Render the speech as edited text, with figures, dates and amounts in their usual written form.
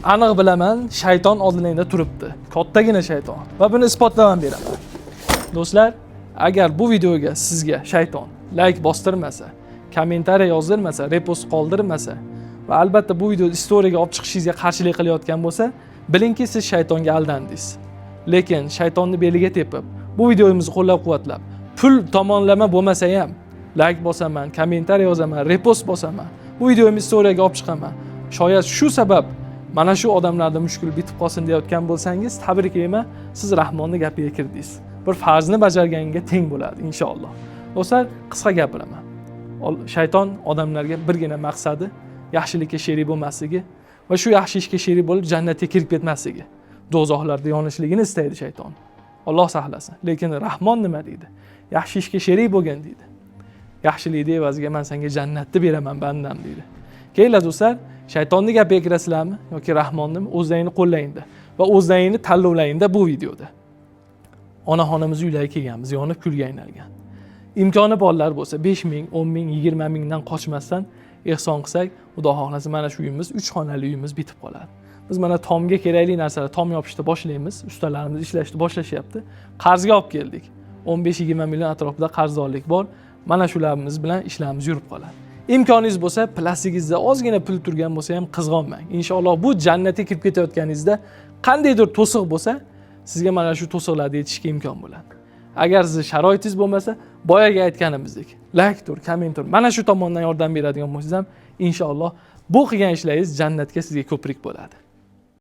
aniq bilaman, shayton oldingizda turibdi. Kattagina shayton. Va buni isbotlaman beraman. Do'stlar, agar bu videoga sizga shayton like bostirmasa, kommentariy yozdirmasa, repost qoldirmasa va albatta bu videoni istoriyaga olib chiqishingizga qarshilik qilayotgan bo'lsa, bilingki siz shaytonga aldandingiz. Lekin shaytonni beliga tepib, bu videomizni qo'llab-quvvatlab, pul tomonlama bo'lmasa ham like bosaman, kommentariy yozaman, repost bosaman, bu videomizni istoriyaga olib chiqaman. Shoyat shu sabab mana shu odamlarda mushkul bitib qolsin deyotgan bo'lsangiz, tabriklayman, siz Rahmonning gapiga kirdingiz. Bir farzni bajarganiga teng bo'ladi inshaalloh. Do'stlar, qisqa gapiraman. Shayton odamlarga birgina maqsadi yaxshilikka sherik bo'lmasligi va shu yaxshi ishga sherik bo'lib jannatga kirib ketmasligi. Do'zaxlarda yonishligini istaydi shayton. Alloh saqlasin. Lekin Rahmon nima deydi? Yaxshi ishga sherik bo'lgan deydi. Yaxshilikning evaziga men senga jannatni beraman bandam deydi. Keyin do'stlar, shaytonning gapiga kirasizlarmi yoki Rahmonni o'zlaringizni qo'llayingda va o'zlaringizni tanlovlayingda bu videoda. Onaxonimiz uylariga kelganmiz, yonib kulga aylangan. Imkoni borlar bo'lsa 5 ming, 10 ming, 20 mingdan qochmasdan ehson qilsak, Xudo xohlasa mana shu uyimiz 3 xonali uyimiz bitib qoladi. Biz mana tomga kerakli narsalar tom yopishda boshlaymiz, ustalarimiz ishlashni boshlashyapti. Qarzga olib keldik. 15-20 million atrofida qarzdorlik bor. Mana shularimiz bilan ishlarimiz yurib qoladi. Imkoningiz bo'lsa, plastigingizda ozgina pul turgan bo'lsa ham qizg'onmang. Inshaalloh bu jannatga kirib ketayotganingizda qandaydir to'siq bo'lsa, sizga mana shu to'siqlarni yetishga imkon bo'ladi. Agar siz sharoitingiz bo'lmasa, boyaga aytganimizdek, like tur, komment tur. Mana shu tomondan yordam beradigan bo'lsangiz ham inshaalloh bu qilgan ishlaringiz jannatga sizga ko'prik bo'ladi.